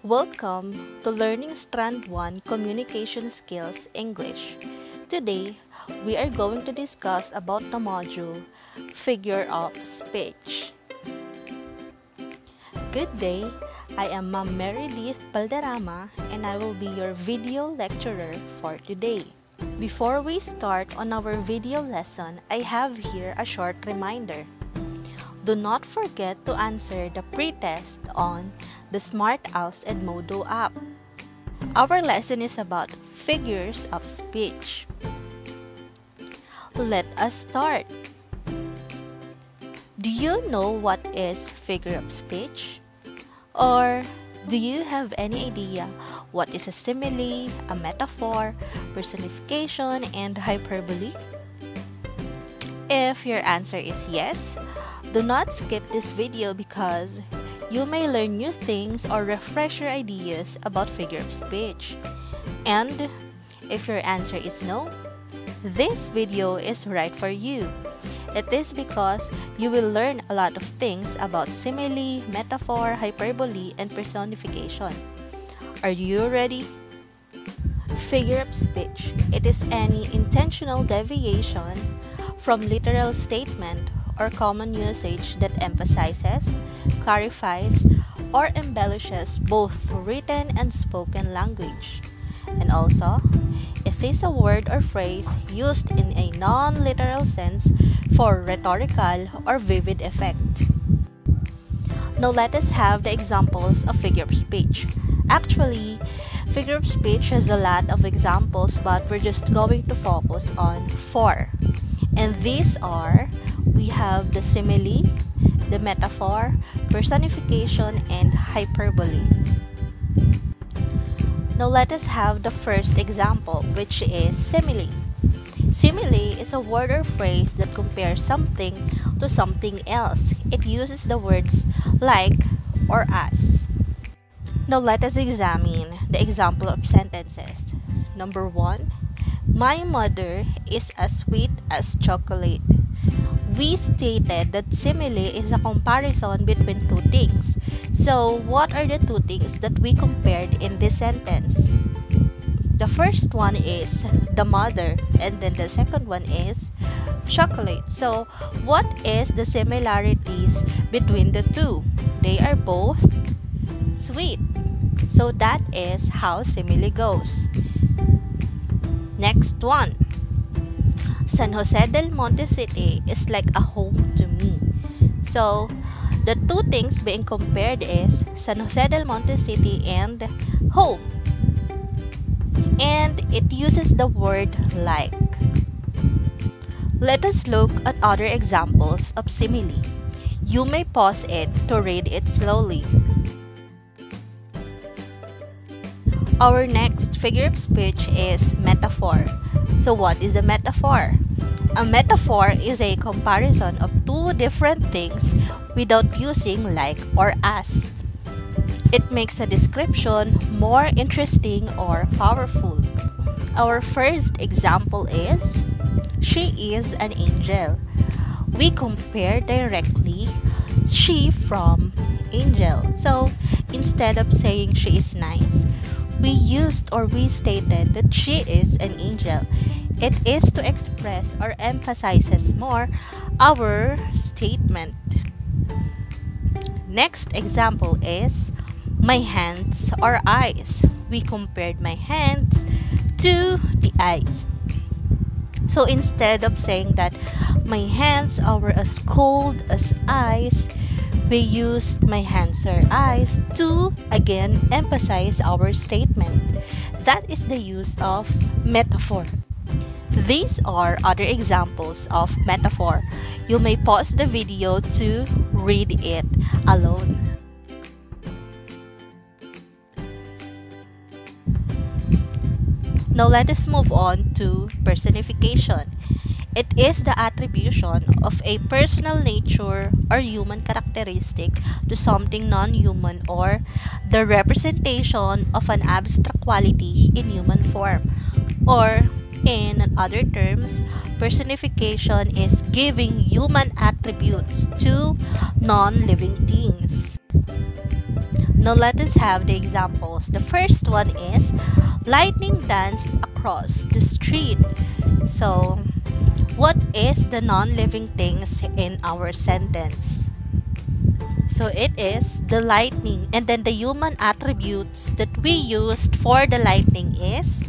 Welcome to Learning Strand 1 Communication Skills English. Today, we are going to discuss about the module Figure of Speech. Good day, I am Ma'am Meredith Balderrama and I will be your video lecturer for today. Before we start on our video lesson, I have here a short reminder. Do not forget to answer the pre-test on the SMART-ALS Edmodo app. Our lesson is about figures of speech. Let us start. Do you know what is figure of speech? Or do you have any idea what is a simile, a metaphor, personification, and hyperbole? If your answer is yes, do not skip this video because you may learn new things or refresh your ideas about figure of speech. And if your answer is no, this video is right for you. It is because you will learn a lot of things about simile, metaphor, hyperbole, and personification. Are you ready? Figure of speech. It is any intentional deviation from literal statement or common usage that emphasizes, clarifies, or embellishes both written and spoken language. And also, it is a word or phrase used in a non-literal sense for rhetorical or vivid effect. Now let us have the examples of figure of speech. Actually, figure of speech has a lot of examples, but we're just going to focus on 4. And these are, we have the simile, the metaphor, personification, and hyperbole. Now let us have the first example, which is simile. Simile is a word or phrase that compares something to something else. It uses the words like or as. Now let us examine the example of sentences. Number 1. My mother is as sweet as chocolate. We stated that simile is a comparison between two things. So, what are the two things that we compared in this sentence? The first one is the mother, and then the second one is chocolate. So, what is the similarities between the two? They are both sweet. So, that is how simile goes. Next one. San Jose del Monte City is like a home to me. So, the two things being compared is San Jose del Monte City and home. And it uses the word like. Let us look at other examples of simile. You may pause it to read it slowly. Our next figure of speech is metaphor. So what is a metaphor? A metaphor is a comparison of two different things without using like or as. It makes a description more interesting or powerful. Our first example is, she is an angel. We compare directly she from angel. So instead of saying she is nice, we stated that she is an angel. It is to express or emphasizes more our statement. Next example is, my hands are eyes. We compared my hands to the eyes. So instead of saying that my hands are as cold as ice, we used my hands are eyes to again emphasize our statement. That is the use of metaphor. These are other examples of metaphor. You may pause the video to read it alone. Now let us move on to personification. It is the attribution of a personal nature or human characteristic to something non-human, or the representation of an abstract quality in human form. Or, in other terms, personification is giving human attributes to non-living things. Now let us have the examples. The first one is lightning danced across the street. So, what is the non-living things in our sentence? So it is the lightning, and then the human attributes that we used for the lightning is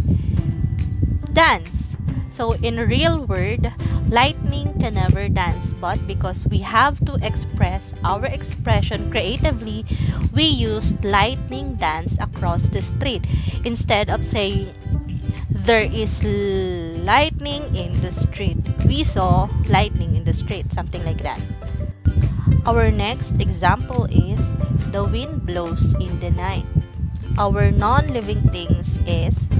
dance. So in real word, lightning can never dance, but because we have to express our expression creatively, we used lightning dance across the street instead of saying there is lightning in the street. We saw lightning in the street, something like that. Our next example is the wind blows in the night. Our non-living things is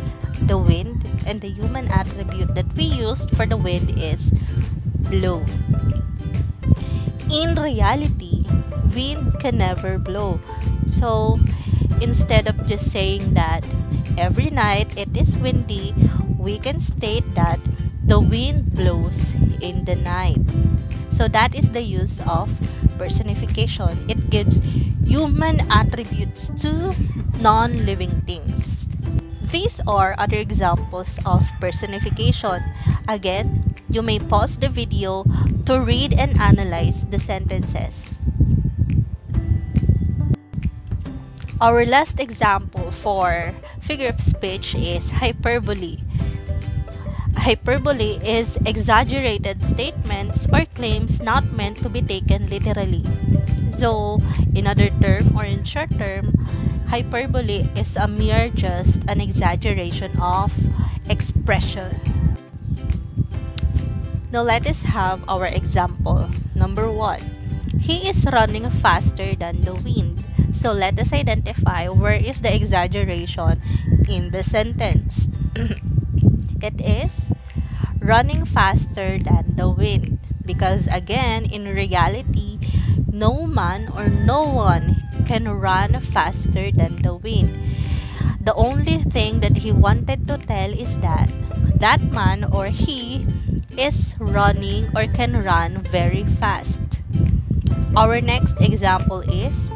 the wind, and the human attribute that we used for the wind is blow. In reality, wind can never blow. So instead of just saying that every night it is windy, we can state that the wind blows in the night. So that is the use of personification. It gives human attributes to non-living things. These are other examples of personification. Again, you may pause the video to read and analyze the sentences. Our last example for figure of speech is hyperbole. Hyperbole is exaggerated statements or claims not meant to be taken literally. So, in other term or in short term, hyperbole is a mere just an exaggeration of expression. Now let us have our example. Number 1. He is running faster than the wind. So let us identify where is the exaggeration in the sentence. It is running faster than the wind, because again, in reality, no man or no one can run faster than the wind. The only thing that he wanted to tell is that that man or he is running or can run very fast. Our next example is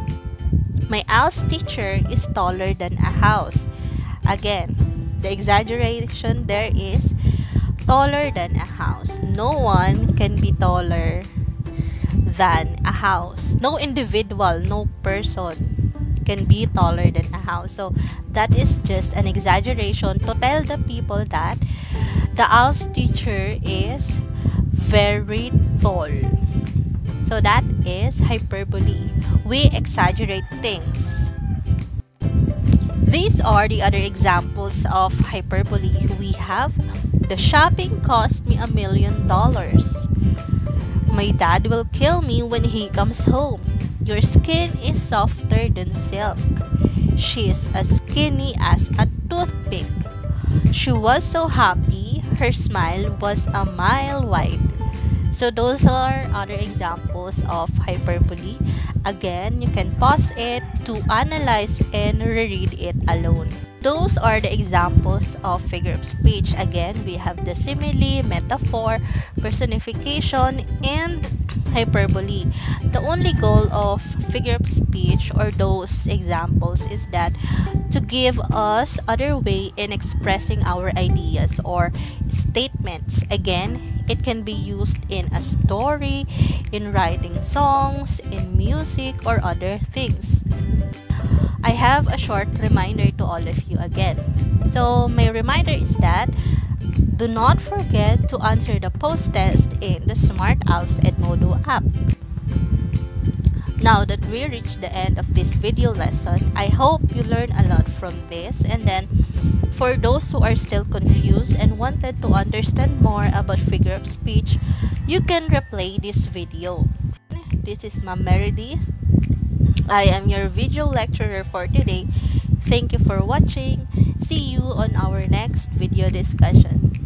my ALS teacher is taller than a house. Again, the exaggeration there is taller than a house. No one can be taller than a house. No individual, no person can be taller than a house. So that is just an exaggeration to tell the people that the ALS teacher is very tall. So that is hyperbole. We exaggerate things. These are the other examples of hyperbole. We have the shopping cost me $1 million. My dad will kill me when he comes home. Your skin is softer than silk. She is as skinny as a toothpick. She was so happy, her smile was a mile wide. So those are other examples of hyperbole. Again, you can pause it to analyze and reread it alone. Those are the examples of figure of speech. Again, we have the simile, metaphor, personification, and hyperbole. The only goal of figure of speech or those examples is that to give us other way in expressing our ideas or statements. Again, it can be used in a story, in writing songs, in music, or other things. I have a short reminder to all of you again. So my reminder is that do not forget to answer the post test in the SMART-ALS Edmodo app. Now that we reached the end of this video lesson, I hope you learned a lot from this. And then for those who are still confused and wanted to understand more about figure of speech, you can replay this video. This is Ma'am Meredith. I am your video lecturer for today. Thank you for watching. See you on our next video discussion.